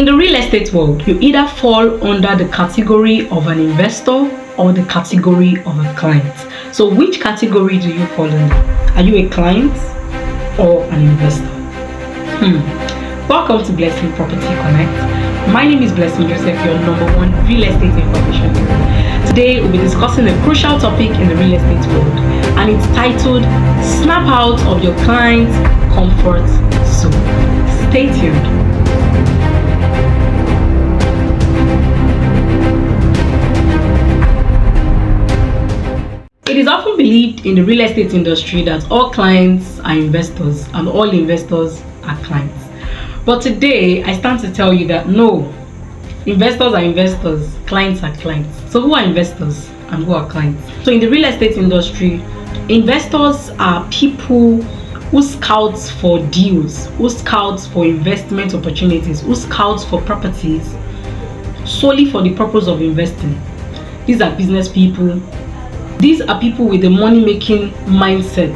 In the real estate world, you either fall under the category of an investor or the category of a client. So which category do you fall under? Are you a client or an investor? Welcome to Blessing Property Connect. My name is Blessing Joseph, your number one real estate information guru. Today we'll be discussing a crucial topic in the real estate world, and it's titled Snap Out of Your Client's Comfort Zone. Stay tuned. It is often believed in the real estate industry that all clients are investors and all investors are clients. But today, I stand to tell you that no, investors are investors, clients are clients. So who are investors and who are clients? So in the real estate industry, investors are people who scouts for deals, who scouts for investment opportunities, who scouts for properties solely for the purpose of investing. These are business people. These are people with a money-making mindset.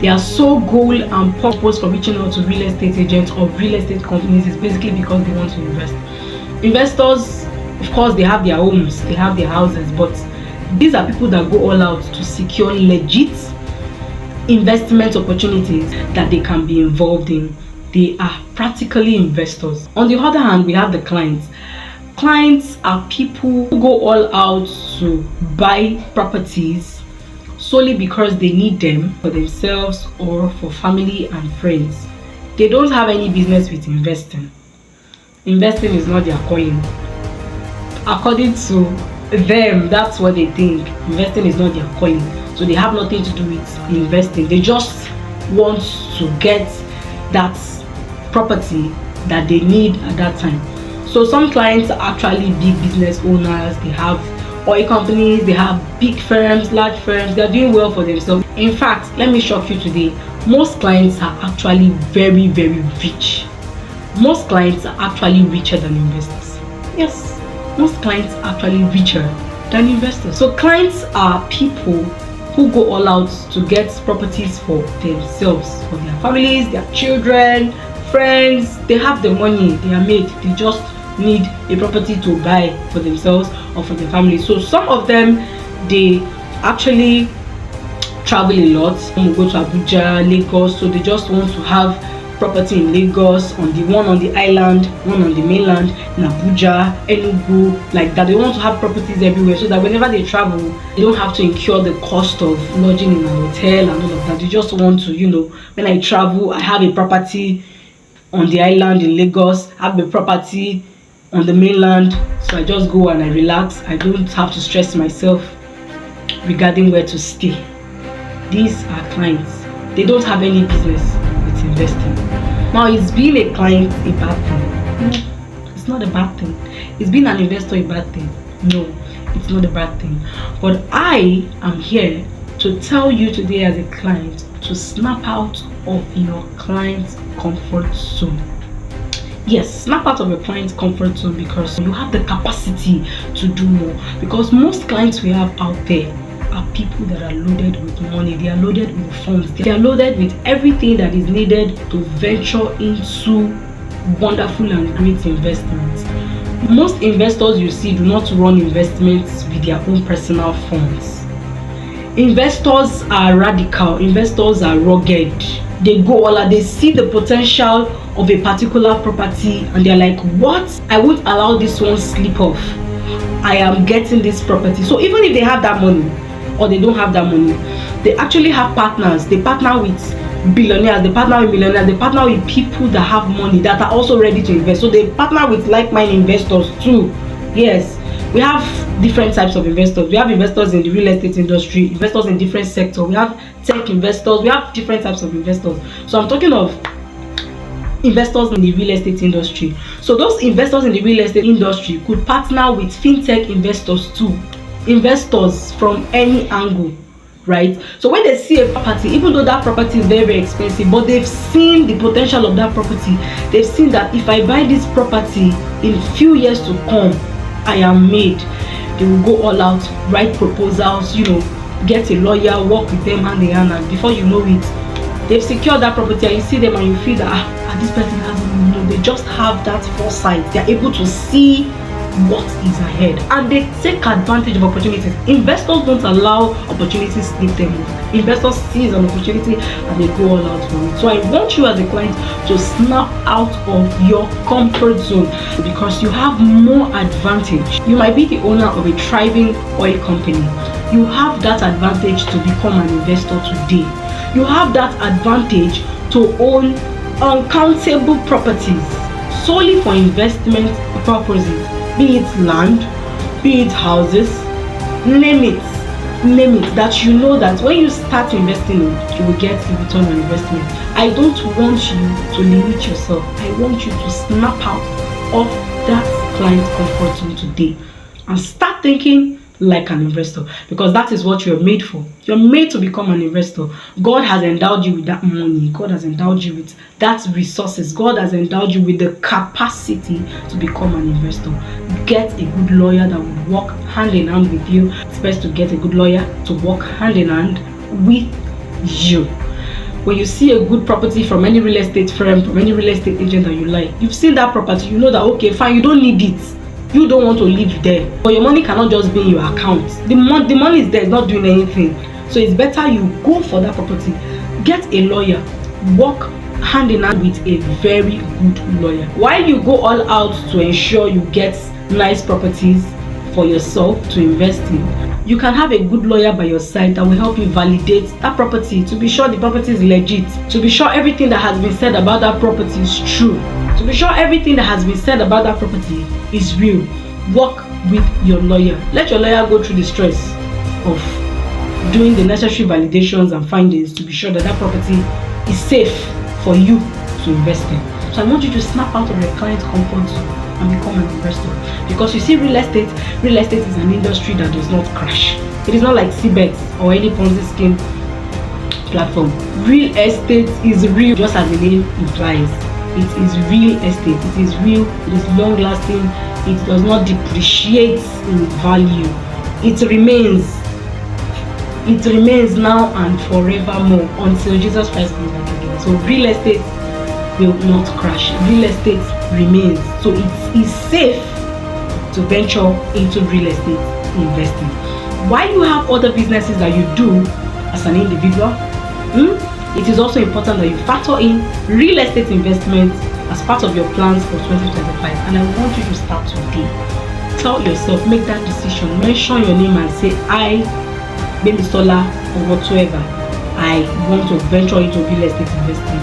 They are so goal and purpose for reaching out to real estate agents or real estate companies is basically because they want to invest. Investors, of course, they have their homes, they have their houses, but these are people that go all out to secure legit investment opportunities that they can be involved in. They are practically investors. On the other hand, we have the clients. Clients are people who go all out to buy properties solely because they need them for themselves or for family and friends. They don't have any business with investing. Investing is not their calling. According to them, that's what they think. Investing is not their calling. So they have nothing to do with investing. They just want to get that property that they need at that time. So some clients are actually big business owners. They have oil companies, they have big firms, large firms. They're doing well for themselves. In fact, let me shock you today. Most clients are actually very, very rich. Most clients are actually richer than investors. Yes, most clients are actually richer than investors. So clients are people who go all out to get properties for themselves, for their families, their children, friends. They have the money, they are made. They just need a property to buy for themselves or for their family. So some of them, they actually travel a lot. Some will go to Abuja, Lagos, so they just want to have property in Lagos, on the one on the island, one on the mainland, in Abuja, Enugu, like that. They want to have properties everywhere so that whenever they travel, they don't have to incur the cost of lodging in a hotel and all of that. They just want to, when I travel, I have a property on the island in Lagos, have a property on the mainland, so I just go and I relax. I don't have to stress myself regarding where to stay. These are clients. They don't have any business with investing. Now, is being a client a bad thing? No, it's not a bad thing. Is being an investor a bad thing? No, it's not a bad thing. But I am here to tell you today as a client to snap out of your client's comfort zone. Yes, snap out of your client's comfort zone because you have the capacity to do more. Because most clients we have out there are people that are loaded with money, they are loaded with funds, they are loaded with everything that is needed to venture into wonderful and great investments. Most investors you see do not run investments with their own personal funds. Investors are radical, investors are rugged. They go all out, they see the potential of a particular property and they're like, what? I won't allow this one slip off. I am getting this property. So even if they have that money or they don't have that money, they actually have partners. They partner with billionaires, they partner with millionaires, they partner with people that have money that are also ready to invest. So they partner with like-minded investors too. Yes, we have different types of investors. We have investors in the real estate industry, investors in different sectors. We have tech investors. We have different types of investors. So I'm talking of investors in the real estate industry. So those investors in the real estate industry could partner with fintech investors too. Investors from any angle, right? So when they see a property, even though that property is very, very expensive, but they've seen the potential of that property. They've seen that if I buy this property in few years to come, I am made. They will go all out, write proposals, get a lawyer, work with them hand in hand, and before you know it, they've secured that property, and you see them and you feel that this person has no, they just have that foresight. They're able to see what is ahead and they take advantage of opportunities. Investors don't allow opportunities slip them. Investors seize an opportunity and they go all out for it. So I want you as a client to snap out of your comfort zone, because you have more advantage. You might be the owner of a thriving oil company. You have that advantage to become an investor today. You have that advantage to own uncountable properties solely for investment purposes. Be it land, be it houses, name it, that you know that when you start investing, you will get a return on investment. I don't want you to limit yourself. I want you to snap out of that client comfort zone today and start thinking like an investor, because that is what you're made for. You're made to become an investor. God has endowed you with that money. God has endowed you with that resources. God has endowed you with the capacity to become an investor. Get a good lawyer that will work hand in hand with you. It's best to get a good lawyer to work hand in hand with you. When you see a good property from any real estate firm, from any real estate agent that you like, you've seen that property, you know that, okay, fine, you don't need it. You don't want to live there, but your money cannot just be in your account. The money is there, it's not doing anything. So it's better you go for that property. Get a lawyer, work hand in hand with a very good lawyer. While you go all out to ensure you get nice properties for yourself to invest in, you can have a good lawyer by your side that will help you validate that property, to be sure the property is legit, to be sure everything that has been said about that property is true, to be sure everything that has been said about that property is real. Work with your lawyer. Let your lawyer go through the stress of doing the necessary validations and findings to be sure that that property is safe for you to invest in. So I want you to snap out of your client's comfort zone and become an investor. Because you see, real estate is an industry that does not crash. It is not like CBET or any Ponzi scheme platform. Real estate is real, just as the name implies. It is real estate. It is real. It is long lasting. It does not depreciate in value. It remains now and forevermore until Jesus Christ comes back again. So real estate will not crash. Real estate remains. So it is safe to venture into real estate investing. While you have other businesses that you do as an individual, it is also important that you factor in real estate investment as part of your plans for 2025. And I want you to start today. Tell yourself, make that decision, mention your name and say, I, Baby Sola, or whatsoever, I want to venture into real estate investing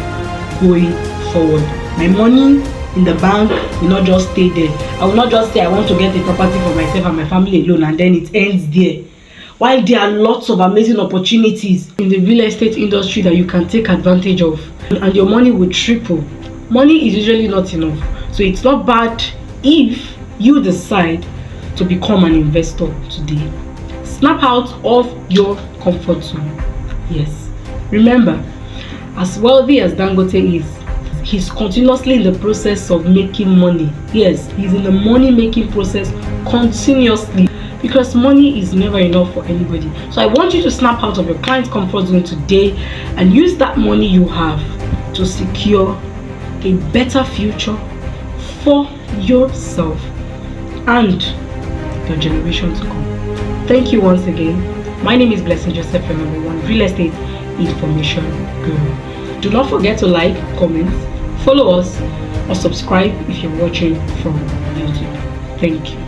going forward. My money in the bank will not just stay there. I will not just say I want to get a property for myself and my family alone and then it ends there. While there are lots of amazing opportunities in the real estate industry that you can take advantage of, and your money will triple. Money is usually not enough. So it's not bad if you decide to become an investor today. Snap out of your comfort zone. Yes. Remember, as wealthy as Dangote is, he's continuously in the process of making money. Yes, he's in the money making process continuously, because money is never enough for anybody. So I want you to snap out of your client's comfort zone today and use that money you have to secure a better future for yourself and your generation to come. Thank you once again. My name is Blessing Joseph, your #1 real estate information guru. Do not forget to like, comment, follow us, or subscribe if you're watching from YouTube. Thank you.